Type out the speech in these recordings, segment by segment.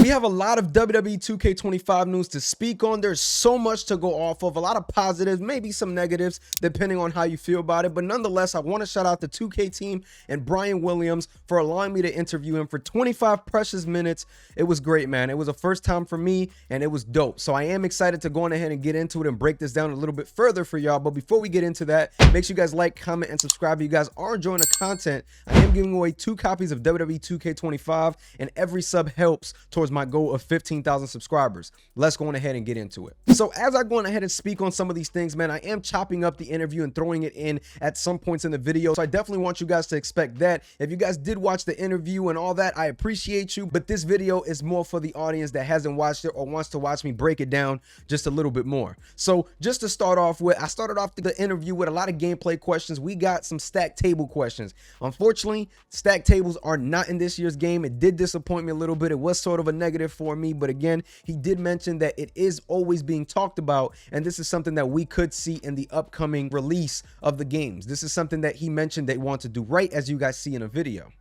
We have a lot of WWE 2K25 news to speak on. There's so much to go off of, a lot of positives, maybe some negatives, depending on how you feel about it. But nonetheless, I want to shout out the 2K team and Brian Williams for allowing me to interview him for 25 precious minutes. It was great, man. It was a first time for me, and it was dope. So I am excited to go on ahead and get into it and break this down a little bit further for y'all. But before we get into that, make sure you guys like, comment, and subscribe. If you guys are enjoying the content, I am giving away 2 copies of WWE 2K25, and every sub helps towards my goal of 15,000 subscribers. Let's go on ahead and get into it. So as I go on ahead and speak on some of these things, man, I am chopping up the interview and throwing it in at some points in the video. So I definitely want you guys to expect that. If you guys did watch the interview and all that, I appreciate you. But this video is more for the audience that hasn't watched it or wants to watch me break it down just a little bit more. So just to start off with, I started off the interview with a lot of gameplay questions. We got some stack table questions. Unfortunately, stack tables are not in this year's game. It did disappoint me a little bit. It was sort of a negative for me, but again, he did mention that it is always being talked about, and this is something that we could see in the upcoming release of the games. This is something that he mentioned they want to do right, as you guys see in a video.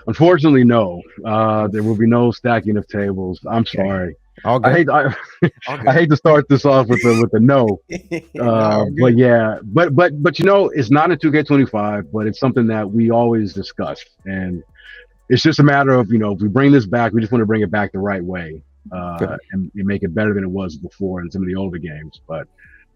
Unfortunately, no. There will be no stacking of tables. I'm sorry. I hate to start this off with a no. But yeah, but you know, it's not a 2K25, but it's something that we always discuss, and it's just a matter of, you know, if we bring this back, we just want to bring it back the right way, and make it better than it was before in some of the older games. But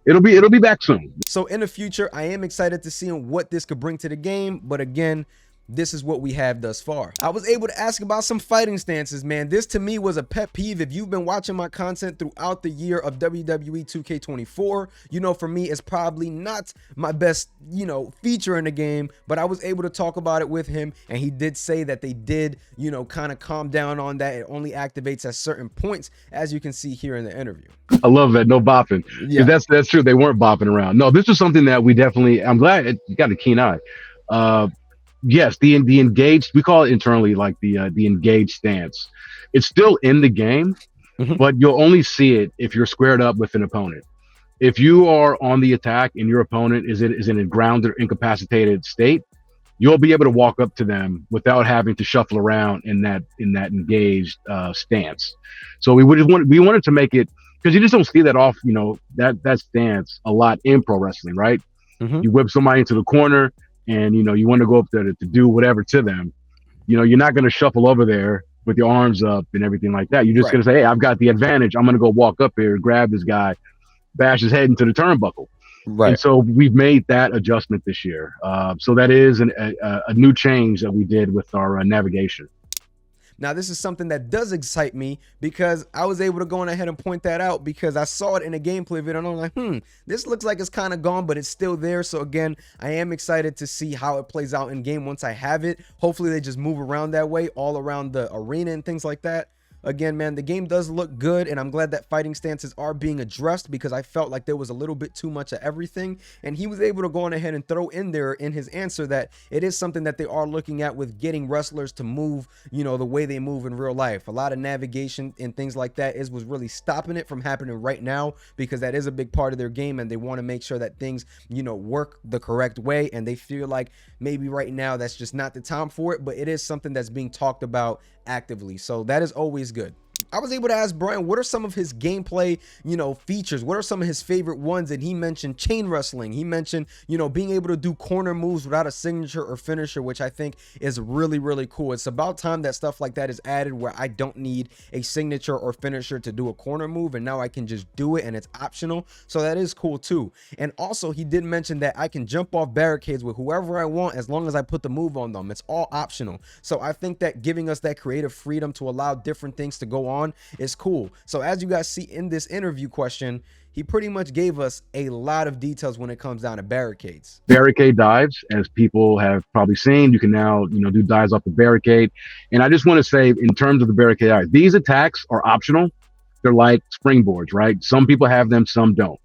it'll be back soon. So in the future, I am excited to see what this could bring to the game. But again, this is what we have thus far. I was able to ask about some fighting stances, man. This to me was a pet peeve. If you've been watching my content throughout the year of WWE 2K24, you know, for me, it's probably not my best, you know, feature in the game, but I was able to talk about it with him, and he did say that they did, you know, kind of calm down on that. It only activates at certain points, as you can see here in the interview. I love that. No bopping. Yeah, that's true. They weren't bopping around. No, this was something that we definitely, I'm glad you got a keen eye. Yes, the engaged, we call it internally like the engaged stance. It's still in the game, but you'll only see it if you're squared up with an opponent. If you are on the attack and your opponent is in a grounded or incapacitated state, you'll be able to walk up to them without having to shuffle around in that engaged stance. So we wanted to make it, because you just don't see that off, you know, that stance a lot in pro wrestling, right? You whip somebody into the corner, and you know, you want to go up there to do whatever to them. You know, you're not going to shuffle over there with your arms up and everything like that. You're just going to say, hey, I've got the advantage. I'm going to go walk up here, grab this guy, bash his head into the turnbuckle. Right. And so we've made that adjustment this year. So that is a new change that we did with our navigation. Now, this is something that does excite me, because I was able to go on ahead and point that out, because I saw it in a gameplay video and I'm like, this looks like it's kind of gone, but it's still there. So again, I am excited to see how it plays out in game once I have it. Hopefully they just move around that way, all around the arena and things like that. Again, man, the game does look good, and I'm glad that fighting stances are being addressed, because I felt like there was a little bit too much of everything, and he was able to go on ahead and throw in there in his answer that it is something that they are looking at with getting wrestlers to move, you know, the way they move in real life. A lot of navigation and things like that was really stopping it from happening right now, because that is a big part of their game, and they want to make sure that things, you know, work the correct way, and they feel like maybe right now that's just not the time for it, but it is something that's being talked about actively. So that is always good. I was able to ask Brian, what are some of his gameplay, you know, features? What are some of his favorite ones? And he mentioned chain wrestling. He mentioned, you know, being able to do corner moves without a signature or finisher, which I think is really, really cool. It's about time that stuff like that is added, where I don't need a signature or finisher to do a corner move, and now I can just do it and it's optional. So that is cool too. And also he did mention that I can jump off barricades with whoever I want as long as I put the move on them. It's all optional. So I think that giving us that creative freedom to allow different things to go on is cool. So as you guys see in this interview question, he pretty much gave us a lot of details when it comes down to barricades. Barricade dives, as people have probably seen, you can now, you know, do dives off the barricade. And I just want to say, in terms of the barricade dives, these attacks are optional. They're like springboards, right? Some people have them, some don't.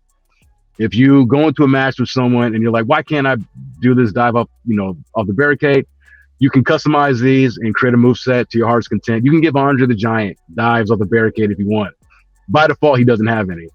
If you go into a match with someone and you're like, why can't I do this dive up, you know, off the barricade? You can customize these and create a moveset to your heart's content. You can give Andre the Giant dives off the barricade if you want. By default, he doesn't have any.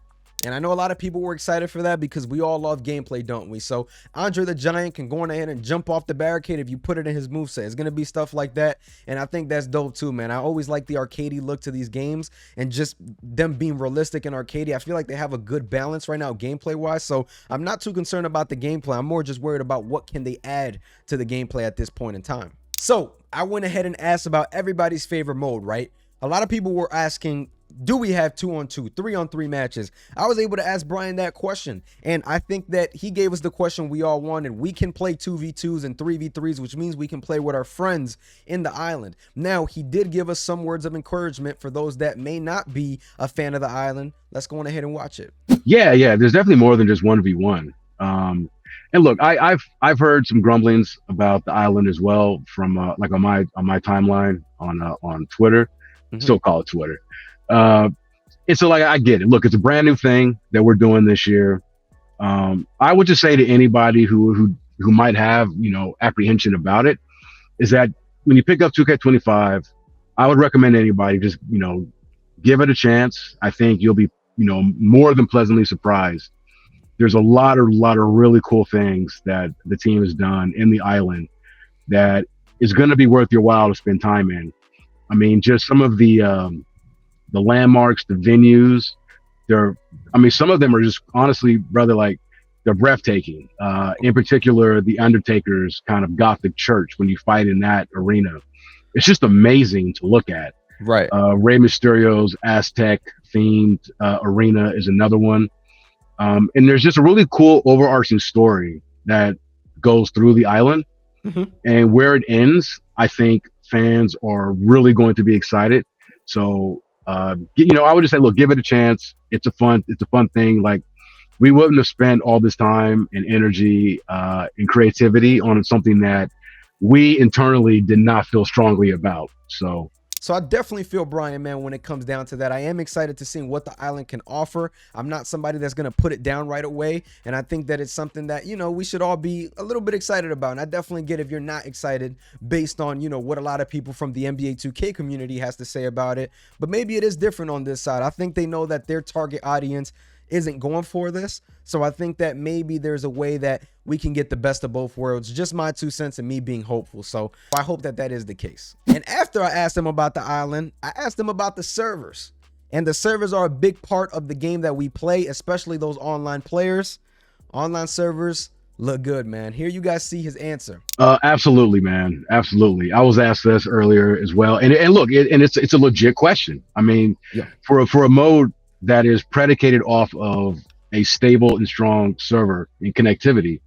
And I know a lot of people were excited for that because we all love gameplay, don't we? So Andre the Giant can go on ahead and jump off the barricade if you put it in his moveset. It's going to be stuff like that. And I think that's dope too, man. I always like the arcadey look to these games and just them being realistic and arcadey. I feel like they have a good balance right now gameplay wise. So I'm not too concerned about the gameplay. I'm more just worried about what can they add to the gameplay at this point in time. So I went ahead and asked about everybody's favorite mode, right? A lot of people were asking, do we have 2-on-2, 3-on-3 matches? I was able to ask Brian that question, and I think that he gave us the question we all wanted. We can play 2v2s and 3v3s, which means we can play with our friends in the island. Now, he did give us some words of encouragement for those that may not be a fan of the island. Let's go on ahead and watch it. Yeah, there's definitely more than just 1v1. And look, I've heard some grumblings about the island as well from like on my timeline on Twitter. Still call it Twitter. And so like I get it. Look, it's a brand new thing that we're doing this year. I would just say to anybody who might have, you know, apprehension about it, is that when you pick up 2K25, I would recommend anybody just, you know, give it a chance. I think you'll be, you know, more than pleasantly surprised. There's a lot of really cool things that the team has done in the island that is going to be worth your while to spend time in. I mean, just some of the landmarks, the venues, some of them are just honestly, brother, like they're breathtaking. In particular, the Undertaker's kind of Gothic church when you fight in that arena. It's just amazing to look at. Right. Rey Mysterio's Aztec themed arena is another one. And there's just a really cool overarching story that goes through the island. And where it ends, I think fans are really going to be excited. So, you know, I would just say, look, give it a chance. It's a fun thing. Like, we wouldn't have spent all this time and energy and creativity on something that we internally did not feel strongly about. So I definitely feel Brian, man, when it comes down to that. I am excited to see what the island can offer. I'm not somebody that's going to put it down right away. And I think that it's something that, you know, we should all be a little bit excited about. And I definitely get if you're not excited based on, you know, what a lot of people from the NBA 2K community has to say about it. But maybe it is different on this side. I think they know that their target audience isn't going for this. So I think that maybe there's a way that we can get the best of both worlds. Just my 2 cents and me being hopeful. So I hope that that is the case. And after I asked him about the island, I asked him about the servers. And the servers are a big part of the game that we play, especially those online players. Online servers look good, man. Here you guys see his answer. Absolutely, man. Absolutely. I was asked this earlier as well. And look, it's a legit question. I mean, for a mode that is predicated off of a stable and strong server and connectivity.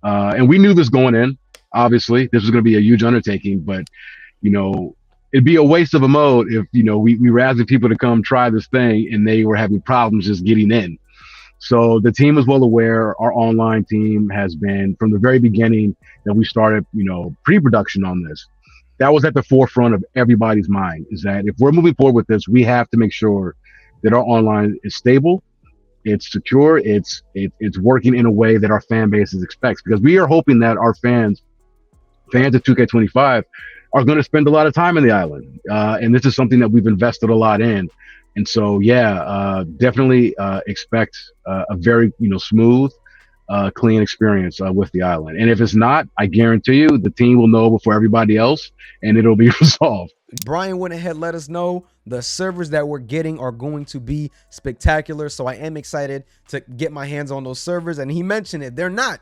And we knew this going in, obviously. This was going to be a huge undertaking, but, you know, it'd be a waste of a mode if, you know, we were asking people to come try this thing and they were having problems just getting in. So the team is well aware. Our online team has been, from the very beginning that we started, you know, pre-production on this, that was at the forefront of everybody's mind, is that if we're moving forward with this, we have to make sure that our online is stable, it's secure, it's working in a way that our fan base expects, because we are hoping that our fans of 2K25 are going to spend a lot of time in the island, and this is something that we've invested a lot in. And so definitely expect a very, you know, smooth, clean experience with the island. And if it's not, I guarantee you the team will know before everybody else and it'll be resolved. Brian went ahead, let us know the servers that we're getting are going to be spectacular. So I am excited to get my hands on those servers. And he mentioned it. They're not.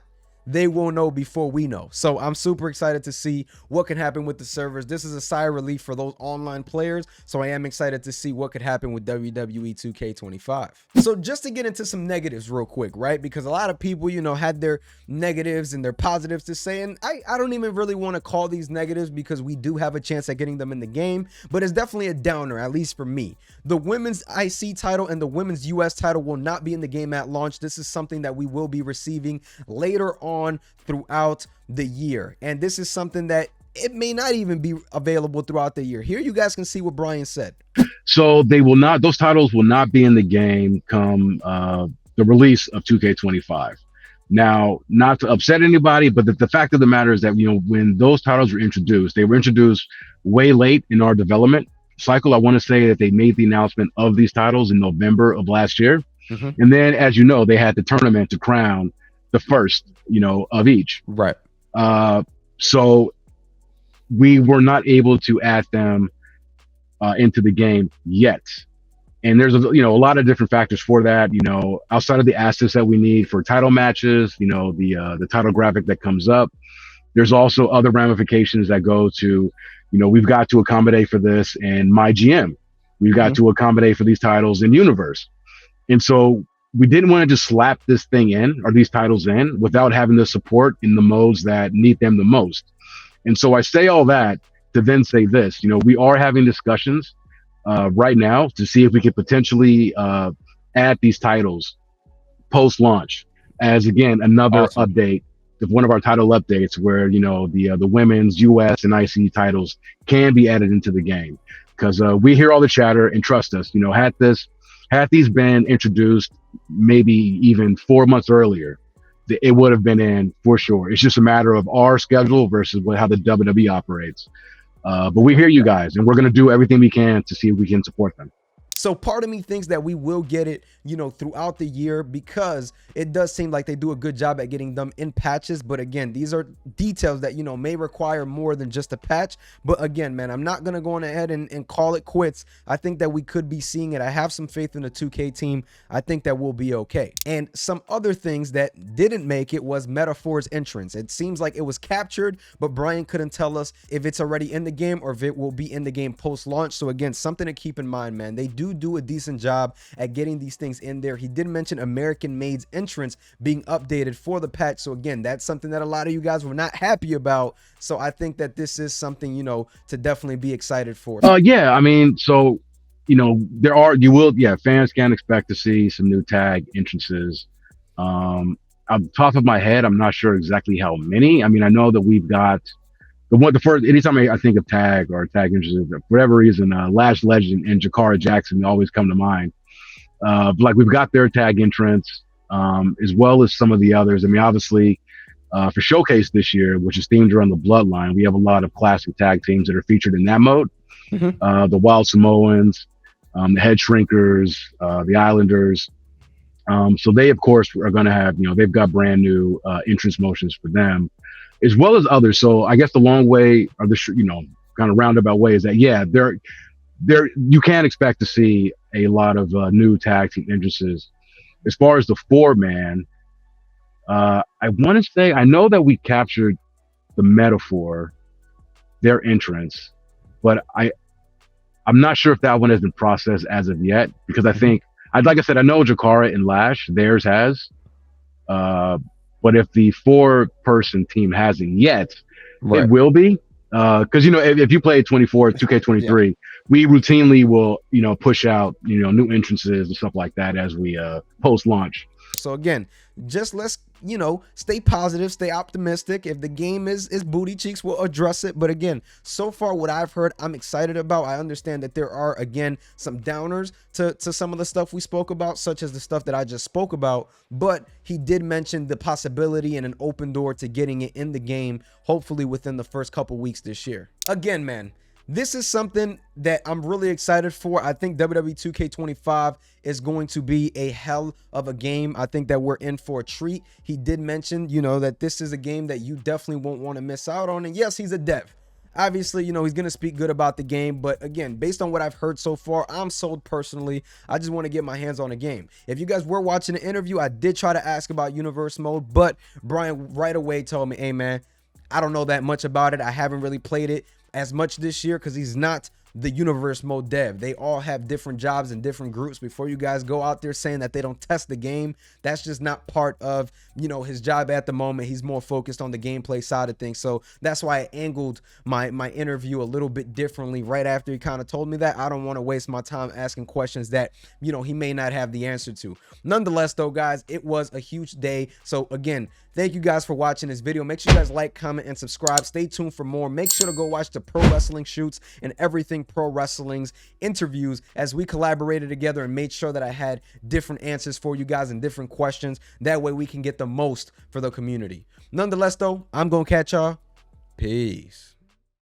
They will know before we know. So I'm super excited to see what can happen with the servers. This is a sigh of relief for those online players. So I am excited to see what could happen with WWE 2K25. So just to get into some negatives real quick, right? Because a lot of people, you know, had their negatives and their positives to say. And I don't even really want to call these negatives because we do have a chance at getting them in the game. But it's definitely a downer, at least for me. The women's IC title and the women's US title will not be in the game at launch. This is something that we will be receiving later on throughout the year, and this is something that it may not even be available throughout the year. Here you guys can see what Brian said. So those titles will not be in the game come the release of 2K25. Now, not to upset anybody, but the fact of the matter is that, you know, when those titles were introduced, they were introduced way late in our development cycle. I want to say that they made the announcement of these titles in November of last year. Hmm. And then, as you know, they had the tournament to crown the first, of each. Right. Uh, so we were not able to add them into the game yet. And there's a lot of different factors for that. Outside of the assets that we need for title matches, the title graphic that comes up. There's also other ramifications that go to, we've got to accommodate for this in my GM. We've got to accommodate for these titles in Universe. And so we didn't want to just slap this thing in or these titles in without having the support in the modes that need them the most. And so I say all that to then say this, we are having discussions right now to see if we could potentially add these titles post launch as, again, another Awesome. update of one of our title updates where, the women's US and IC titles can be added into the game. Because we hear all the chatter, and trust us, had these been introduced maybe even 4 months earlier, it would have been in for sure. It's just a matter of our schedule versus how the WWE operates. But we hear you guys, and we're going to do everything we can to see if we can support them. So part of me thinks that we will get it, throughout the year, because it does seem like they do a good job at getting them in patches. But again, these are details that, may require more than just a patch. But again, man, I'm not going to go on ahead and call it quits. I think that we could be seeing it. I have some faith in the 2K team. I think that we'll be okay. And some other things that didn't make it was Metaphor's entrance. It seems like it was captured, but Brian couldn't tell us if it's already in the game or if it will be in the game post-launch. So again, something to keep in mind, man. They do a decent job at getting these things in there. He did mention American Maid's entrance being updated for the patch. So again, that's something that a lot of you guys were not happy about. So I think that this is something, to definitely be excited for. Yeah, I mean, so fans can expect to see some new tag entrances. On the top of my head, I'm not sure exactly how many. I mean, I know that we've got the first, anytime I think of tag or tag entrances, for whatever reason, Lash Legend and Jakara Jackson always come to mind. Like we've got their tag entrance, as well as some of the others. I mean, obviously, for Showcase this year, which is themed around the Bloodline, we have a lot of classic tag teams that are featured in that mode. The Wild Samoans, the Head Shrinkers, the Islanders. So they, of course, are going to have, they've got brand new entrance motions for them, as well as others. So I guess the long way, or the kind of roundabout way, is that you can expect to see a lot of new tag team entrances. As far as the 4-man, I want to say, I know that we captured the Metaphor, their entrance, but I'm not sure if that one has been processed as of yet, because I think, like I said, I know Jakara and Lash, theirs has, but if the 4-person team hasn't yet, it will be. Because if you play 2K23, we routinely will push out new entrances and stuff like that as we post launch. So again, just let's stay positive, stay optimistic. If the game is booty cheeks, we'll address it. But again, so far what I've heard, I'm excited about. I understand that there are, again, some downers to some of the stuff we spoke about, such as the stuff that I just spoke about. But he did mention the possibility and an open door to getting it in the game, hopefully within the first couple weeks this year. Again, man, this is something that I'm really excited for. I think WWE 2K25 is going to be a hell of a game. I think that we're in for a treat. He did mention, that this is a game that you definitely won't want to miss out on. And yes, he's a dev. Obviously, he's going to speak good about the game. But again, based on what I've heard so far, I'm sold personally. I just want to get my hands on a game. If you guys were watching the interview, I did try to ask about Universe Mode. But Brian right away told me, hey, man, I don't know that much about it. I haven't really played it as much this year because he's not the Universe Mode dev. They all have different jobs and different groups. Before you guys go out there saying that they don't test the game, that's just not part of his job at the moment. He's more focused on the gameplay side of things. So that's why I angled my interview a little bit differently right after he kind of told me that. I don't want to waste my time asking questions that he may not have the answer to. Nonetheless though, guys, it was a huge day. So again, thank you guys for watching this video. Make sure you guys like, comment, and subscribe. Stay tuned for more. Make sure to go watch the pro wrestling shoots and everything pro wrestling's interviews as we collaborated together and made sure that I had different answers for you guys and different questions. That way we can get the most for the community. Nonetheless though, I'm gonna catch y'all. Peace.